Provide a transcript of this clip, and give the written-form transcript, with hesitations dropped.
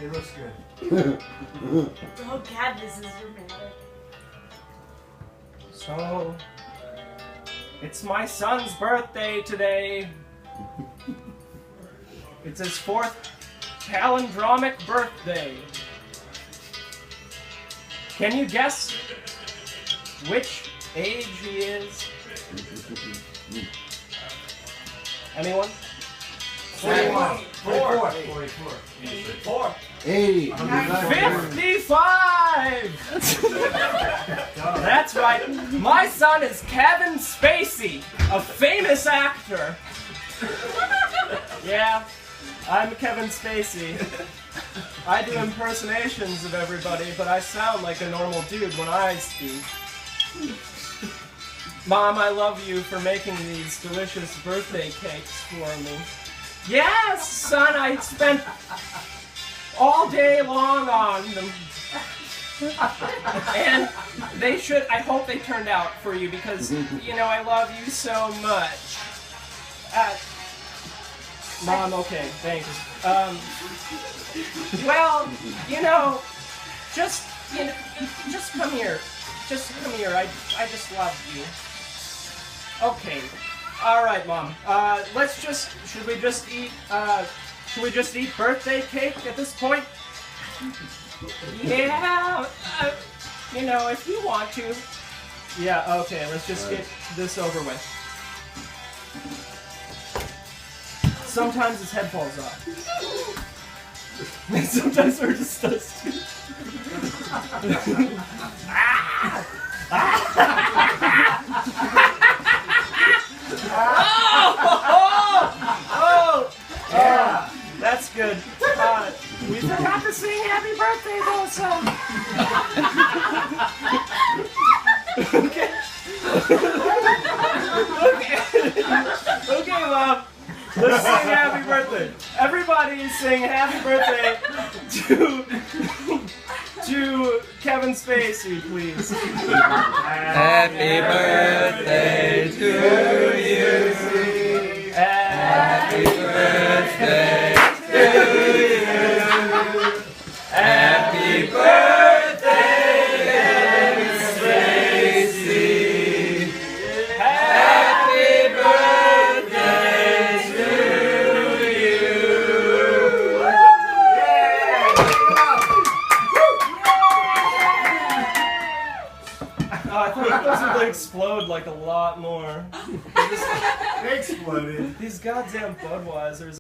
It looks good. Oh God, this is dramatic. So, it's my son's birthday today. It's his 4th palindromic birthday. Can you guess which age he is? Anyone? 41. 44. 4. 80. 55! That's right. My son is Kevin Spacey, a famous actor. Yeah, I'm Kevin Spacey. I do impersonations of everybody, but I sound like a normal dude when I speak. Mom, I love you for making these delicious birthday cakes for me. Yes, son, I spent all day long on them. And they should, I hope they turned out for you because, you know, I love you so much. Mom, okay, thanks. Well, you know, just come here. Just come here. I just love you. Okay. All right, Mom. Should we just eat birthday cake at this point? Yeah. You know, if you want to. Yeah. Okay. Let's just get this over with. Sometimes his head falls off. Sometimes we're just us too. Oh, that's good. We forgot to sing happy birthday though, son. Okay. Okay, Mom. Let's sing happy birthday. Everybody sing happy birthday to Kevin Spacey, please. Happy birthday to you. Happy birthday to you. Happy birthday, Kevin Spacey. Happy birthday to you. I thought those would explode like a lot more. They exploded. These goddamn Budweisers.